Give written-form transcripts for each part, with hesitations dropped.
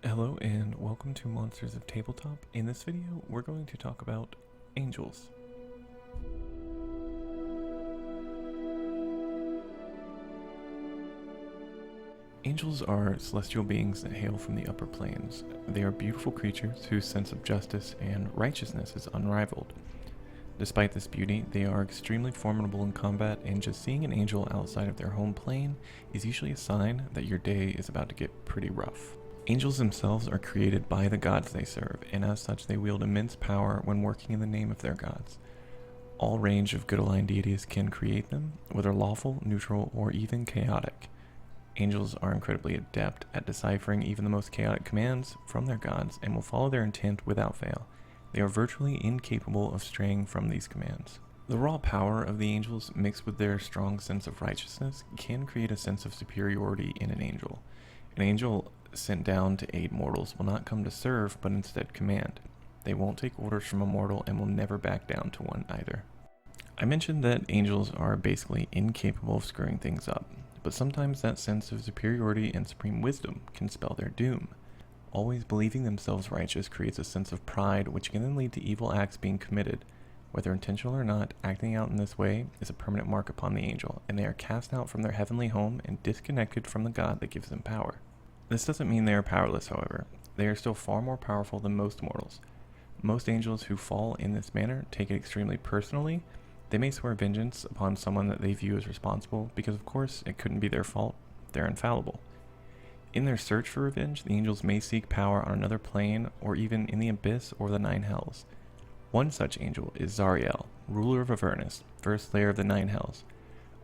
Hello and welcome to Monsters of Tabletop. In this video, we're going to talk about angels. Angels are celestial beings that hail from the upper planes. They are beautiful creatures whose sense of justice and righteousness is unrivaled. Despite this beauty, they are extremely formidable in combat, and just seeing an angel outside of their home plane is usually a sign that your day is about to get pretty rough. Angels themselves are created by the gods they serve, and as such they wield immense power when working in the name of their gods. All range of good-aligned deities can create them, whether lawful, neutral, or even chaotic. Angels are incredibly adept at deciphering even the most chaotic commands from their gods and will follow their intent without fail. They are virtually incapable of straying from these commands. The raw power of the angels, mixed with their strong sense of righteousness, can create a sense of superiority in an angel. An angel sent down to aid mortals will not come to serve, but instead command. They won't take orders from a mortal and will never back down to one either. I mentioned that angels are basically incapable of screwing things up, but sometimes that sense of superiority and supreme wisdom can spell their doom. Always believing themselves righteous creates a sense of pride, which can then lead to evil acts being committed. Whether intentional or not, acting out in this way is a permanent mark upon the angel, and they are cast out from their heavenly home and disconnected from the God that gives them power. This doesn't mean they are powerless, however. They are still far more powerful than most mortals. Most angels who fall in this manner take it extremely personally. They may swear vengeance upon someone that they view as responsible, because of course it couldn't be their fault. They're infallible. In their search for revenge, the angels may seek power on another plane, or even in the abyss or the nine hells. One such angel is Zariel, ruler of Avernus, first slayer of the nine hells.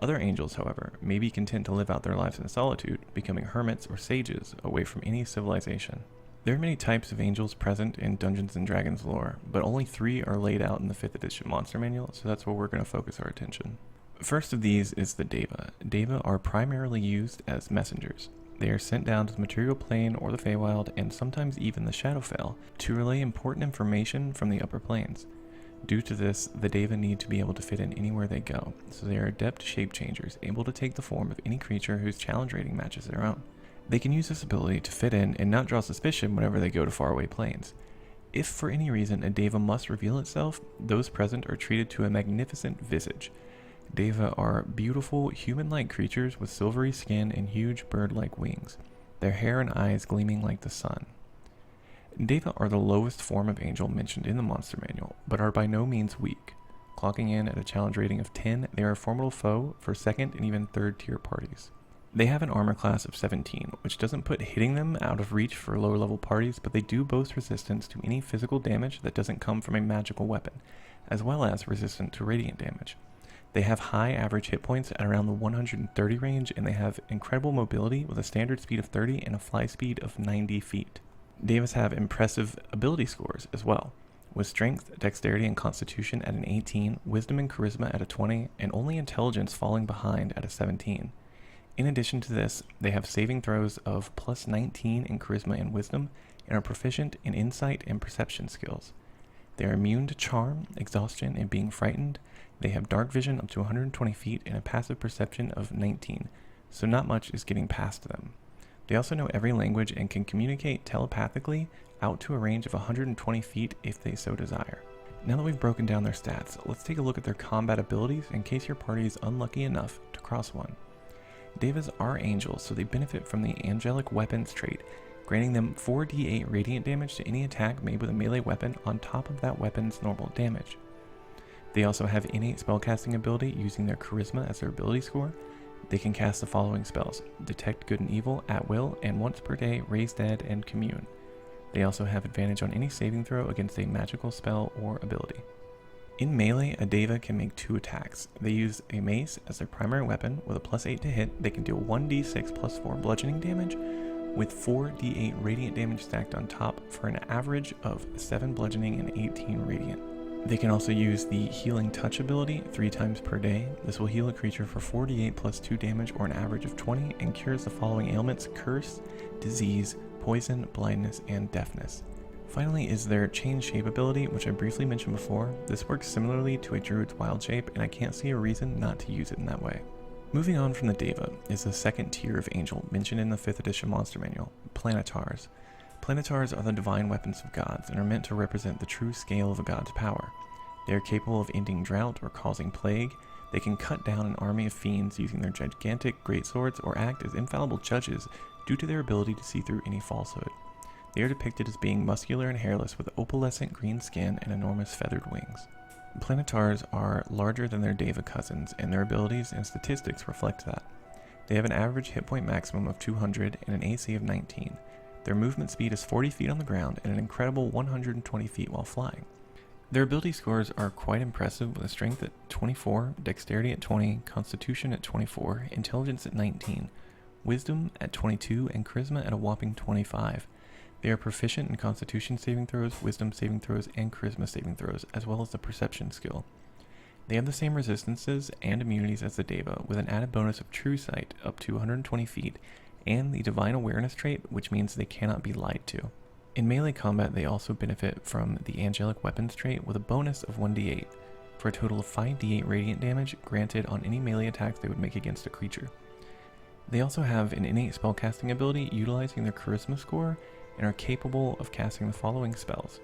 Other angels, however, may be content to live out their lives in solitude, becoming hermits or sages away from any civilization. There are many types of angels present in Dungeons & Dragons lore, but only 3 are laid out in the 5th edition monster manual, so that's where we're going to focus our attention. First of these is the Deva. Deva are primarily used as messengers. They are sent down to the material plane or the Feywild, and sometimes even the Shadowfell, to relay important information from the upper planes. Due to this, the Deva need to be able to fit in anywhere they go, so they are adept shape changers, able to take the form of any creature whose challenge rating matches their own. They can use this ability to fit in and not draw suspicion whenever they go to faraway planes. If for any reason a Deva must reveal itself, those present are treated to a magnificent visage. Deva are beautiful, human-like creatures with silvery skin and huge bird-like wings, their hair and eyes gleaming like the sun. Deva are the lowest form of angel mentioned in the monster manual, but are by no means weak. Clocking in at a challenge rating of 10, they are a formidable foe for second and even third tier parties. They have an armor class of 17, which doesn't put hitting them out of reach for lower level parties, but they do boast resistance to any physical damage that doesn't come from a magical weapon, as well as resistant to radiant damage. They have high average hit points at around the 130 range, and they have incredible mobility with a standard speed of 30 and a fly speed of 90 feet. Devas have impressive ability scores as well, with strength, dexterity, and constitution at an 18, wisdom and charisma at a 20, and only intelligence falling behind at a 17. In addition to this, they have saving throws of plus 19 in charisma and wisdom, and are proficient in insight and perception skills. They are immune to charm, exhaustion, and being frightened. They have dark vision up to 120 feet and a passive perception of 19, so not much is getting past them. They also know every language and can communicate telepathically out to a range of 120 feet if they so desire. Now that we've broken down their stats, let's take a look at their combat abilities in case your party is unlucky enough to cross one. Devas are angels, so they benefit from the angelic weapons trait, granting them 4d8 radiant damage to any attack made with a melee weapon on top of that weapon's normal damage. They also have innate spellcasting ability using their charisma as their ability score. They can cast the following spells: Detect Good and Evil at will, and once per day, Raise Dead and Commune. They also have advantage on any saving throw against a magical spell or ability. In melee, a Deva can make 2 attacks. They use a mace as their primary weapon. With a plus 8 to hit, they can deal 1d6 plus 4 bludgeoning damage, with 4d8 radiant damage stacked on top for an average of 7 bludgeoning and 18 radiant. They can also use the Healing Touch ability 3 times per day. This will heal a creature for 4d8 plus 2 damage or an average of 20 and cures the following ailments: curse, disease, poison, blindness, and deafness. Finally is their Change Shape ability, which I briefly mentioned before. This works similarly to a Druid's Wild Shape, and I can't see a reason not to use it in that way. Moving on from the Deva is the second tier of angel mentioned in the 5th edition monster manual, Planetars. Planetars are the divine weapons of gods and are meant to represent the true scale of a god's power. They are capable of ending drought or causing plague. They can cut down an army of fiends using their gigantic greatswords or act as infallible judges due to their ability to see through any falsehood. They are depicted as being muscular and hairless with opalescent green skin and enormous feathered wings. Planetars are larger than their Deva cousins, and their abilities and statistics reflect that. They have an average hit point maximum of 200 and an AC of 19. Their movement speed is 40 feet on the ground and an incredible 120 feet while flying. Their ability scores are quite impressive, with a strength at 24, dexterity at 20, constitution at 24, intelligence at 19, wisdom at 22, and charisma at a whopping 25. They are proficient in constitution saving throws, wisdom saving throws, and charisma saving throws, as well as the perception skill. They have the same resistances and immunities as the Deva, with an added bonus of true sight up to 120 feet, and the divine awareness trait, which means they cannot be lied to. In melee combat, they also benefit from the angelic weapons trait with a bonus of 1d8, for a total of 5d8 radiant damage granted on any melee attacks they would make against a creature. They also have an innate spellcasting ability utilizing their charisma score, and are capable of casting the following spells: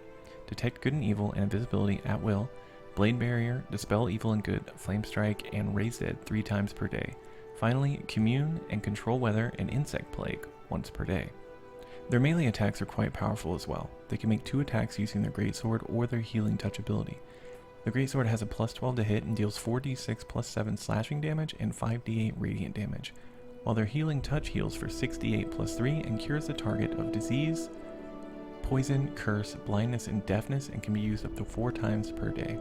Detect Good and Evil and Invisibility at will, Blade Barrier, Dispel Evil and Good, Flame Strike, and Raise Dead 3 times per day. Finally, Commune and Control Weather and Insect Plague once per day. Their melee attacks are quite powerful as well. They can make 2 attacks using their Greatsword or their Healing Touch ability. The Greatsword has a plus 12 to hit and deals 4d6 plus 7 slashing damage and 5d8 radiant damage, while their Healing Touch heals for 6d8 plus 3 and cures the target of disease, poison, curse, blindness, and deafness, and can be used up to 4 times per day.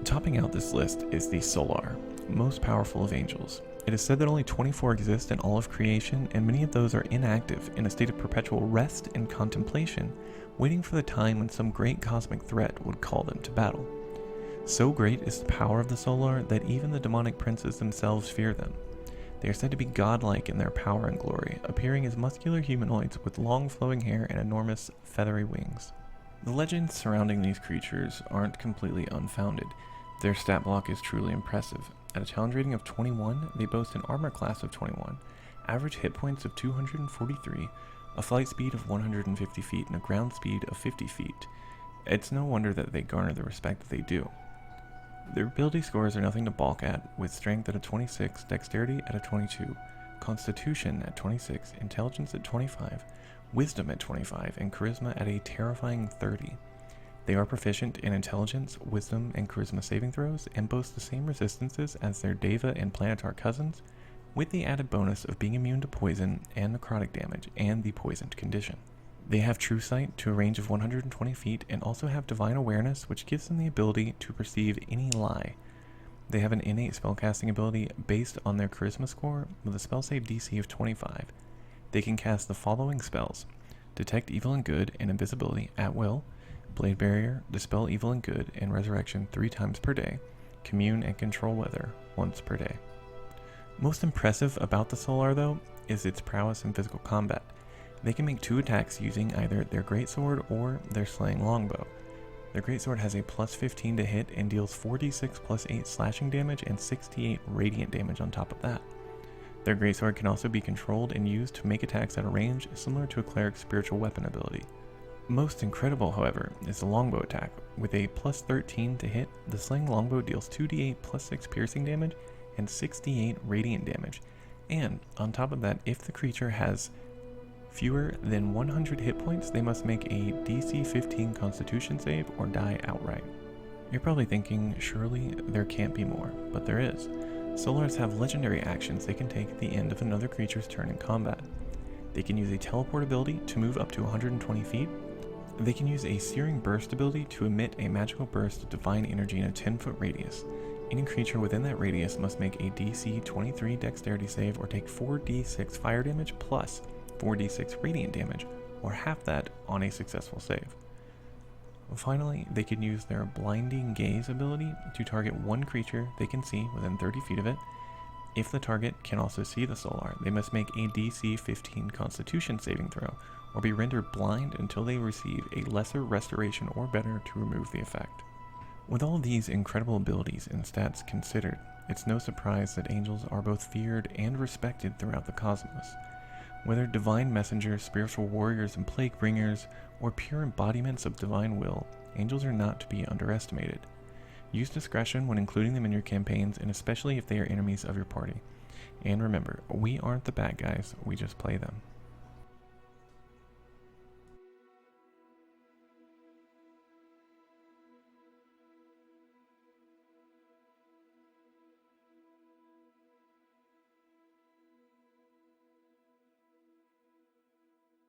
Topping out this list is the Solar, most powerful of angels. It is said that only 24 exist in all of creation, and many of those are inactive, in a state of perpetual rest and contemplation, waiting for the time when some great cosmic threat would call them to battle. So great is the power of the Solar that even the demonic princes themselves fear them. They are said to be godlike in their power and glory, appearing as muscular humanoids with long flowing hair and enormous feathery wings. The legends surrounding these creatures aren't completely unfounded. Their stat block is truly impressive. At a challenge rating of 21, they boast an armor class of 21, average hit points of 243, a flight speed of 150 feet, and a ground speed of 50 feet. It's no wonder that they garner the respect that they do. Their ability scores are nothing to balk at, with strength at a 26, dexterity at a 22, constitution at 26, intelligence at 25, wisdom at 25, and charisma at a terrifying 30. They are proficient in intelligence, wisdom, and charisma saving throws, and boast the same resistances as their Deva and Planetar cousins, with the added bonus of being immune to poison and necrotic damage and the poisoned condition. They have true sight to a range of 120 feet and also have divine awareness, which gives them the ability to perceive any lie. They have an innate spellcasting ability based on their charisma score with a spell save DC of 25. They can cast the following spells: Detect Evil and Good and Invisibility at will, Blade Barrier, Dispel Evil and Good, and Resurrection 3 times per day, Commune and Control Weather once per day. Most impressive about the Solar, though, is its prowess in physical combat. They can make 2 attacks using either their Greatsword or their Slaying Longbow. Their Greatsword has a plus 15 to hit and deals 4d6 plus 8 slashing damage and 68 radiant damage on top of that. Their Greatsword can also be controlled and used to make attacks at a range similar to a cleric's spiritual weapon ability. Most incredible, however, is the Longbow attack. With a plus 13 to hit, the Slaying Longbow deals 2d8 plus 6 piercing damage and 68 radiant damage. And on top of that, if the creature has fewer than 100 hit points, they must make a DC 15 Constitution save or die outright. You're probably thinking, surely there can't be more, but there is. Solars have legendary actions they can take at the end of another creature's turn in combat. They can use a teleport ability to move up to 120 feet. They can use a Searing Burst ability to emit a magical burst of divine energy in a 10-foot radius. Any creature within that radius must make a DC 23 dexterity save or take 4d6 fire damage plus 4d6 radiant damage, or half that on a successful save. Finally, they can use their Blinding Gaze ability to target one creature they can see within 30 feet of it. If the target can also see the Solar, they must make a DC 15 Constitution saving throw, or be rendered blind until they receive a lesser restoration or better to remove the effect. With all these incredible abilities and stats considered, it's no surprise that angels are both feared and respected throughout the cosmos. Whether divine messengers, spiritual warriors, and plague bringers, or pure embodiments of divine will, angels are not to be underestimated. Use discretion when including them in your campaigns, and especially if they are enemies of your party. And remember, we aren't the bad guys, we just play them.